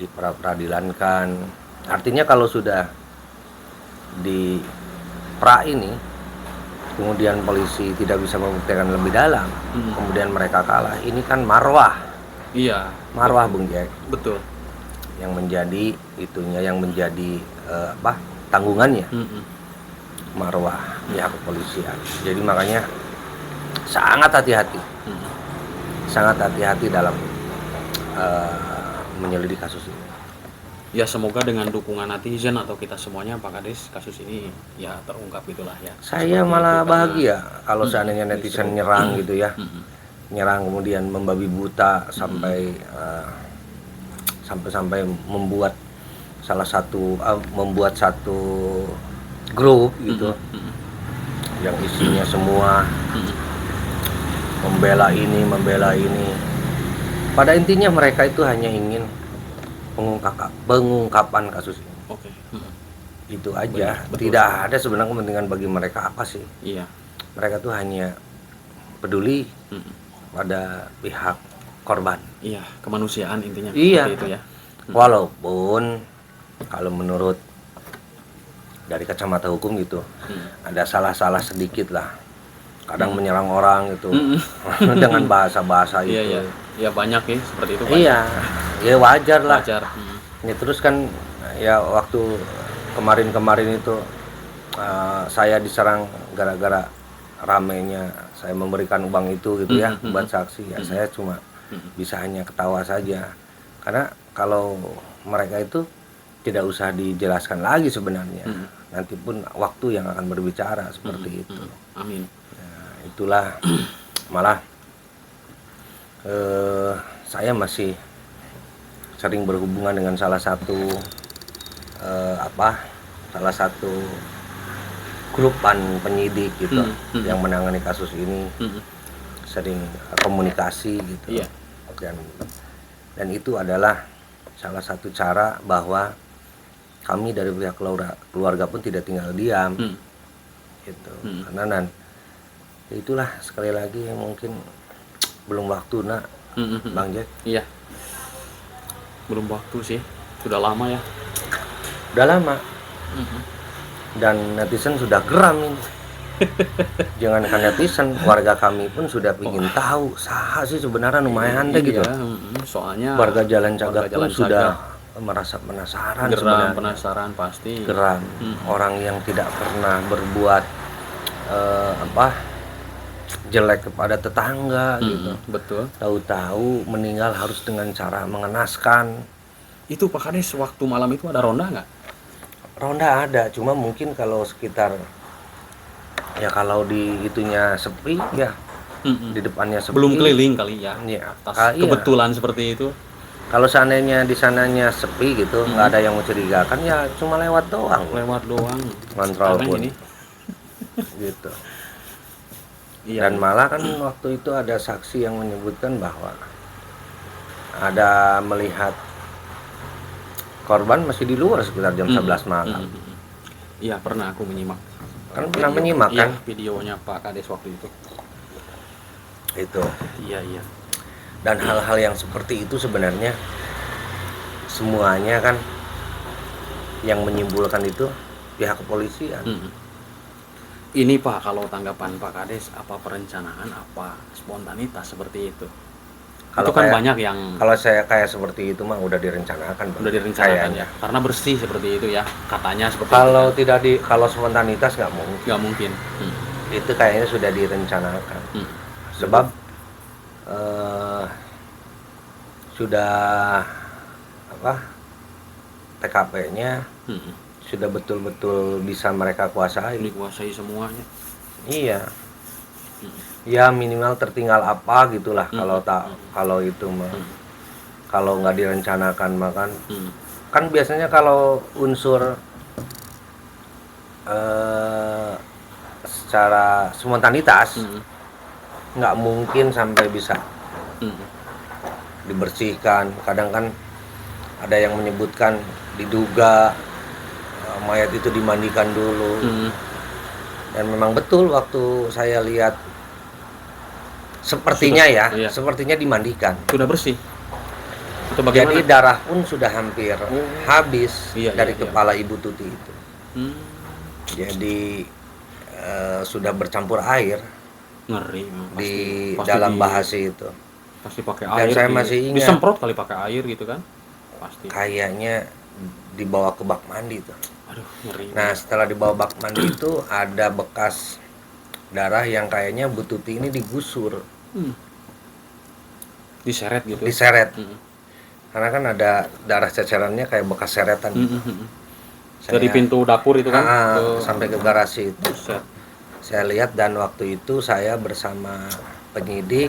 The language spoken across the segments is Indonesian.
diperadilankan. Artinya kalau sudah di pra ini, kemudian polisi tidak bisa membuktikan lebih dalam, kemudian mereka kalah, ini kan marwah. Iya. Marwah Bung Jack. Betul. Yang menjadi itunya, yang menjadi tanggungannya. Marwah pihak kepolisian. Jadi makanya sangat hati-hati. Sangat hati-hati dalam menyelidiki kasus ini. Ya semoga dengan dukungan netizen atau kita semuanya Pak Kades, kasus ini ya terungkap gitulah ya. Saya malah bahagia kalau seandainya netizen nyerang gitu ya. Nyerang kemudian membabi buta sampai sampai membuat membuat satu grup gitu. Yang isinya semua membela ini. Pada intinya mereka itu hanya ingin pengungkapan kasus ini. Oke. Itu aja. Betul. Tidak ada sebenarnya kepentingan bagi mereka apa sih. Iya. Mereka tuh hanya peduli pada pihak korban. Iya, kemanusiaan intinya. Iya. Seperti itu ya. Walaupun kalau menurut dari kacamata hukum gitu, ada salah-salah sedikit lah. Kadang menyerang orang gitu dengan bahasa-bahasa itu. Iya. Ya banyak ya seperti itu. Iya, ya wajar lah. Wajar. Ya terus kan ya waktu kemarin itu saya diserang gara-gara ramenya saya memberikan uang itu gitu ya buat saksi. Ya saya cuma bisa hanya ketawa saja. Karena kalau mereka itu tidak usah dijelaskan lagi sebenarnya. Nanti pun waktu yang akan berbicara seperti itu. Amin. Itulah malah saya masih sering berhubungan dengan salah satu grupan penyidik gitu yang menangani kasus ini, sering komunikasi gitu. Iya. Dan itu adalah salah satu cara bahwa kami dari pihak keluarga pun tidak tinggal diam gitu. Karena itulah sekali lagi mungkin belum waktu Bang Jack. Iya. Belum waktu sih. Sudah lama ya. Udah lama. Dan netizen sudah geram ini. Jangankan netizen, warga kami pun sudah ingin tahu saha sih sebenarnya lumayan deh gitu. Soalnya warga Jalan Cagak pun sudah merasa penasaran sebenarnya. Penasaran pasti. Geram. Orang yang tidak pernah berbuat jelek kepada tetangga gitu. Betul. Tahu-tahu meninggal harus dengan cara mengenaskan. Itu Pak Kades waktu malam itu ada ronda nggak? Ronda ada, cuma mungkin kalau sekitar ya kalau di itunya sepi ya, di depannya sepi. Belum keliling kali ya. Iya. Kebetulan seperti itu. Kalau seandainya di sananya sepi gitu, nggak ada yang mencurigakan ya cuma lewat doang. Kontrol pun. Ini. Gitu. Iya. Dan malah kan waktu itu ada saksi yang menyebutkan bahwa ada melihat korban masih di luar sekitar jam 11 malam. Iya, pernah aku menyimak. Kan pernah menyimak kan? Videonya Pak Kades waktu itu. Itu. Iya. Dan hal-hal yang seperti itu sebenarnya semuanya kan yang menyimpulkan itu pihak kepolisian. Ini Pak, kalau tanggapan Pak Kades, apa perencanaan, apa spontanitas seperti itu? Kalau itu kan kayak, banyak yang kalau saya kayak seperti itu mah udah direncanakan, Bang. udah direncanakan Kayaknya. ya, karena bersih seperti itu ya, katanya seperti Kalau itu. kalau spontanitas nggak mungkin. Nggak mungkin. Itu kayaknya sudah direncanakan. Sebab sudah TKP-nya sudah betul-betul bisa mereka kuasai. Dikuasai semuanya. Iya. Ya minimal tertinggal apa gitulah kalau itu mah. Kalau nggak direncanakan mah kan biasanya kalau unsur secara spontanitas nggak mungkin sampai bisa dibersihkan. Kadang kan ada yang menyebutkan diduga mayat itu dimandikan dulu. Dan memang betul waktu saya lihat sepertinya sepertinya dimandikan. Sudah bersih. Itu bagaimana? Jadi darah pun sudah hampir habis Iya, dari iya, iya. kepala Ibu Tuti itu. Hmm, Jadi sudah bercampur air ngeri memang di pasti dalam bahasi itu. pasti pakai Dan air saya masih ingat disemprot kali pakai air gitu kan? Pasti. kayaknya dibawa ke bak mandi tuh. Aduh, ngeri. Nah, setelah dibawa bak mandi itu ada bekas darah yang kayaknya Bu Tuti ini digusur, Hmm. Diseret gitu. diseret. Hmm. Karena kan ada darah cecerannya kayak bekas seretan Hmm, gitu. hmm, hmm. Dari pintu dapur itu kan Sampai ke garasi itu. Buset. Saya lihat dan waktu itu saya bersama penyidik,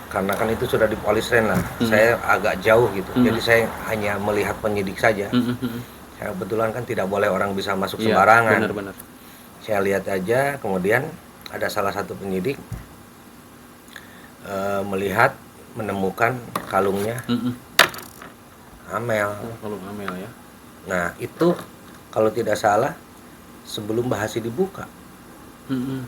karena kan itu sudah di Polisren lah. Saya agak jauh gitu. Jadi saya hanya melihat penyidik saja. Hmm, hmm, hmm. Saya kebetulan kan tidak boleh orang bisa masuk Iya, sembarangan. benar-benar. Saya lihat aja, kemudian ada salah satu penyidik melihat, menemukan kalungnya Hmm, hmm. Amel. Oh, kalau Amel ya. Nah, itu kalau tidak salah sebelum bahasi dibuka. Hmm, hmm.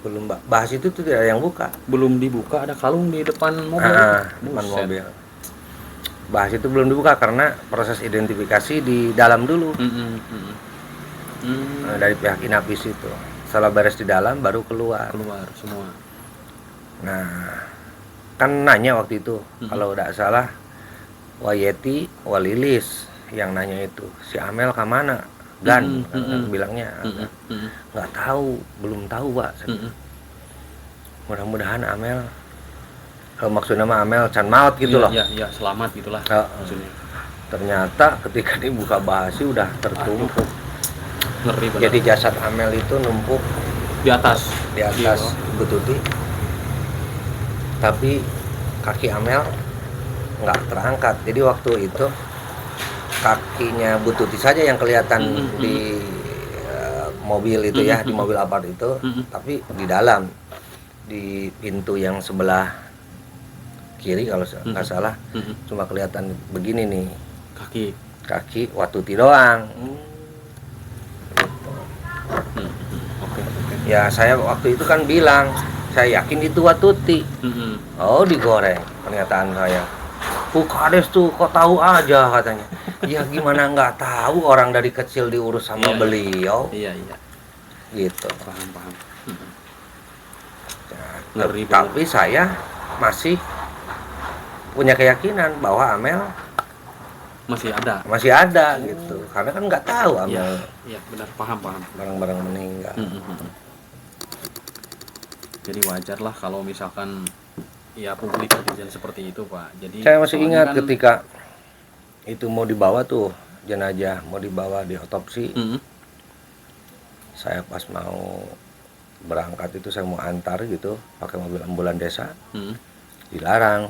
Belum bahasi itu tidak ada yang buka. Belum dibuka ada kalung di depan mobil. Depan Buset. mobil. Bahasi itu belum dibuka karena proses identifikasi di dalam dulu. Hmm, hmm, hmm. Hmm. Dari pihak Inapis itu. Setelah beres di dalam baru keluar. Keluar semua. Nah, kan nanya waktu itu, kalau tidak salah Wayeti, Walilis yang nanya itu, si Amel kemana? Gan, bilangnya nggak tahu, belum tahu Pak. Mudah-mudahan Amel, maksudnya mah Amel can maut gitu loh. Iya, selamat gitulah maksudnya. Ternyata ketika dibuka bahasi udah tertumpuk. Ngeri benar. Jadi jasad Amel itu numpuk Di atas Bu Tuti, tapi kaki Amel nggak terangkat. Jadi waktu itu kakinya Bu Tuti saja yang kelihatan di mobil itu ya, di mobil apart itu, tapi di dalam, di pintu yang sebelah kiri kalau nggak salah, cuma kelihatan begini nih kaki Watuti doang. Oke. Ya saya waktu itu kan bilang, saya yakin itu Watuti. Oh, digoreng pernyataan saya. Kades tuh kok tahu aja katanya. Ya gimana nggak tahu, orang dari kecil diurus sama beliau. Iya. Gitu. Paham. Nah, tapi saya masih punya keyakinan bahwa Amel masih ada gitu. Karena kan nggak tahu Amel. Iya, benar, paham. Barang-barang meninggal. Jadi wajar lah kalau misalkan ya publik kejadian seperti itu Pak. Jadi saya masih ingat kan, ketika itu mau dibawa tuh jenazah, mau dibawa di otopsi. Saya pas mau berangkat itu, saya mau antar gitu pakai mobil ambulan desa, dilarang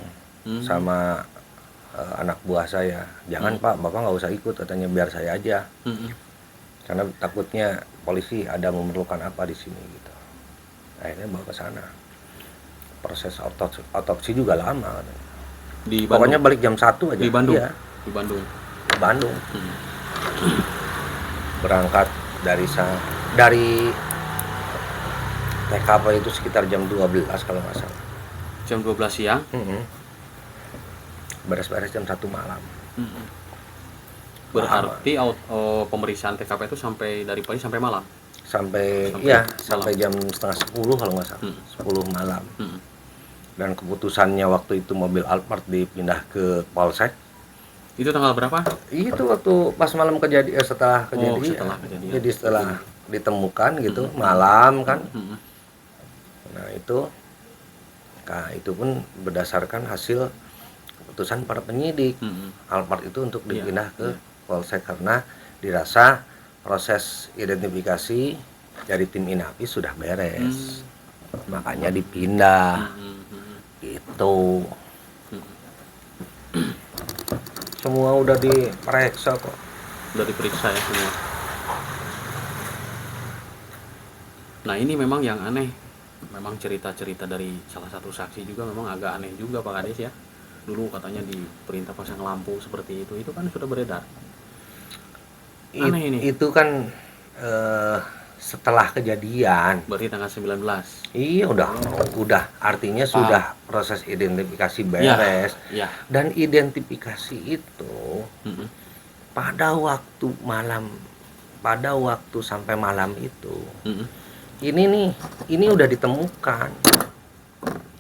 sama anak buah saya. Jangan Pak, Bapak nggak usah ikut katanya, biar saya aja. Karena takutnya polisi ada memerlukan apa di sini gitu. Akhirnya bawa ke sana. Proses otopsi juga lama. Di Bandung. Pokoknya balik jam 1 aja. Di Bandung. Iya. Di Bandung. Berangkat dari TKP itu sekitar jam 12 kalau nggak salah. Jam 12 siang. Beres-beres jam 1 malam. Berarti pemeriksaan TKP itu sampai dari pagi sampai malam. Sampai jam setengah 10 kalau nggak salah. 10 malam. Dan keputusannya waktu itu mobil Alphard dipindah ke Polsek. Itu tanggal berapa? Itu waktu pas malam kejadian, setelah kejadian. Setelah kejadian. Jadi setelah ditemukan gitu, malam kan. Nah itu pun berdasarkan hasil keputusan para penyidik. Alphard itu untuk dipindah ke Polsek karena dirasa proses identifikasi dari tim Inapis sudah beres. Makanya dipindah. Gitu. Semua udah diperiksa kok. Udah diperiksa ya semua. Nah ini memang yang aneh. Memang cerita-cerita dari salah satu saksi juga memang agak aneh juga Pak Kades ya. Dulu katanya diperintah pasang lampu seperti itu kan sudah beredar. Aneh ini. Itu kan setelah kejadian. Berarti tanggal 19. Iya, udah artinya sudah proses identifikasi beres. Iya. Dan identifikasi itu Mm-mm. pada waktu sampai malam itu, Mm-mm. ini udah ditemukan.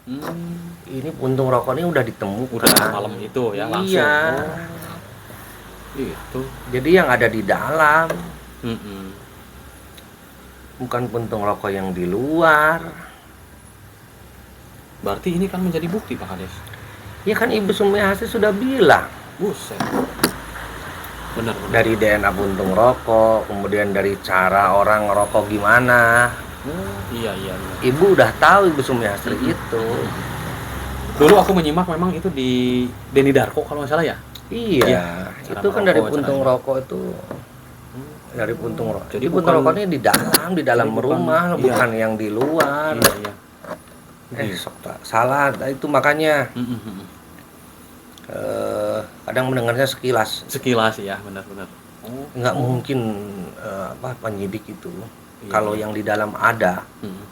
Hmm. Ini puntung rokok ini udah ditemukan. Udah malam itu ya langsung. Iya. Itu. Jadi yang ada di dalam Mm-mm. bukan puntung rokok yang di luar. Berarti ini kan menjadi bukti Pak Kades. Ya kan Ibu Sumiati sudah bilang. Buset. Benar. Dari DNA puntung rokok, kemudian dari cara orang ngerokok gimana. Iya. Ibu udah tahu Ibu Sumiati itu. Dulu aku menyimak memang itu di Denny Darko kalau nggak salah ya. Iya, cara itu kan dari merokok, puntung caranya. rokok itu. Dari puntung rokok. Jadi Jadi puntung bukan- rokoknya di dalam jadi bukan- rumah, iya. bukan yang di luar. Iya. Sok tak salah. Nah, itu makanya Mm-mm. kadang mendengarnya sekilas. Sekilas ya, benar-benar. Oh. Nggak mungkin penyidik itu Iya. kalau yang di dalam ada, Mm-mm.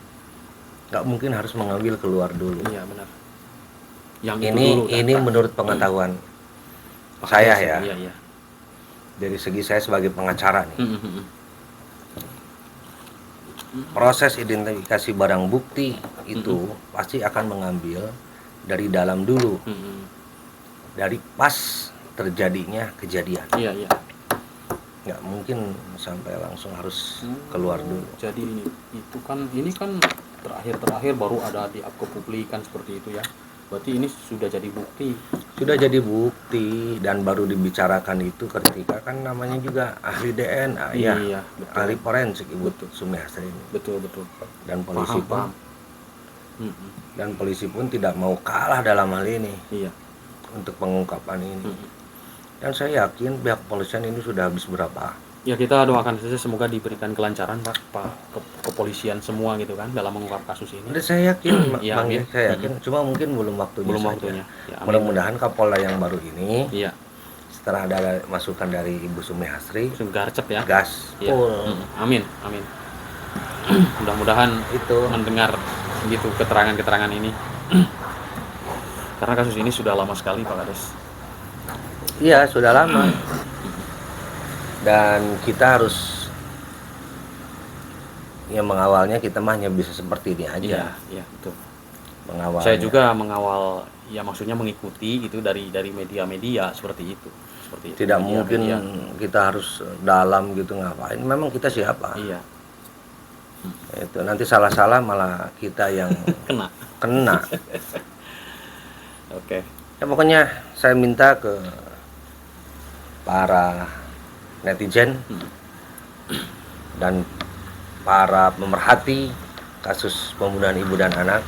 nggak mungkin harus mengambil keluar dulu. Iya benar. Yang itu Ini dulu, kan, Pak? menurut pengetahuan Pak saya Kades, ya, Iya. dari segi saya sebagai pengacara nih. Mm-mm. Proses identifikasi barang bukti itu pasti akan mengambil dari dalam dulu, Mm-mm. dari pas terjadinya kejadian. Iya. Nggak mungkin sampai langsung harus keluar dulu. Jadi ini kan terakhir baru ada di publikan seperti itu ya. Berarti ini sudah jadi bukti. Sudah jadi bukti dan baru dibicarakan itu ketika kan namanya juga ahli DNA ya, Iya, betul. ahli forensik Ibu Sumiati ini. Betul. Dan polisi Paham. pun Mm-mm. dan polisi pun tidak mau kalah dalam hal ini Iya. untuk pengungkapan ini. Mm-mm. Dan saya yakin pihak kepolisian ini sudah habis berapa. Ya kita doakan saja semoga diberikan kelancaran Pak kepolisian semua gitu kan dalam mengungkap kasus ini. Dan saya yakin, Iya, Bang, amin. saya yakin. Cuma mungkin belum waktunya. Belum saja. waktunya. Ya, amin. Mudah-mudahan Kapolda yang baru ini, Iya. setelah ada masukan dari Ibu Sumiati, Garcep ya. gas Iya. full. Amin. Mudah-mudahan Itu mendengar gitu keterangan-keterangan ini. Karena kasus ini sudah lama sekali Pak Kades. iya sudah lama. Dan kita harus mengawalnya kita mah hanya bisa seperti ini aja. Iya, betul. Mengawalnya. Saya juga mengawal ya maksudnya mengikuti gitu dari media-media seperti itu. Tidak mungkin media. kita harus dalam gitu ngapain. Memang kita siapa? Iya, Itu nanti salah-salah malah kita yang kena. Oke. Ya pokoknya saya minta ke para netizen dan para pemerhati kasus pembunuhan ibu dan anak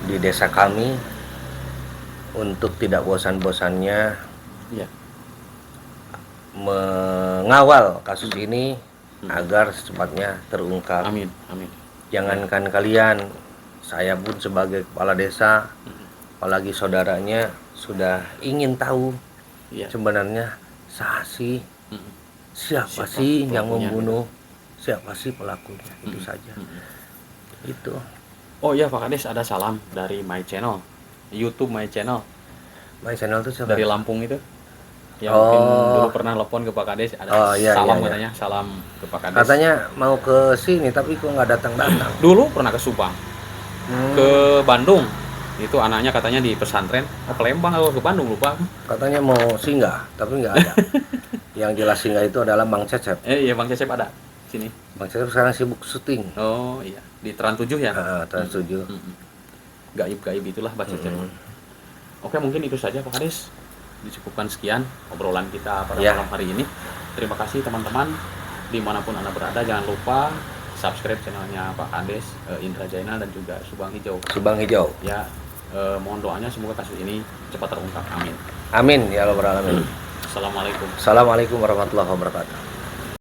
di desa kami untuk tidak bosan-bosannya Iya. mengawal kasus ini agar secepatnya terungkap. Amin. Jangankan kalian, saya pun sebagai kepala desa, apalagi saudaranya sudah ingin tahu Iya. sebenarnya siapa sih yang pelakunya, membunuh, siapa sih pelakunya, itu saja. Itu. Oh iya Pak Kades, ada salam dari My Channel, YouTube My Channel My channel itu siapa? dari Lampung itu. Yang mungkin dulu pernah telepon ke Pak Kades, ada salam iya. katanya, salam ke Pak Kades. Katanya mau ke sini tapi kok nggak datang-datang. Dulu pernah ke Subang, ke Bandung. Itu anaknya katanya di pesantren, ke Palembang atau ke Bandung lupa. Katanya mau singgah tapi nggak ada. Yang jelas singgah itu adalah Bang Cecep. Iya Bang Cecep ada sini. Bang Cecep sekarang sibuk syuting. Oh iya, di Trans 7 ya. Trans 7. Gaib itulah Bang Cecep. Oke, mungkin itu saja Pak Kades. Dicukupkan sekian obrolan kita pada malam hari ini. Terima kasih teman-teman dimanapun Anda berada. Jangan lupa subscribe channelnya Pak Kades, Indra Jainal dan juga Subang Hijau. Subang Hijau. Ya, mohon doanya semoga kasus ini cepat terungkap. Amin. Amin ya rabbal alamin. Assalamualaikum. Assalamualaikum warahmatullahi wabarakatuh.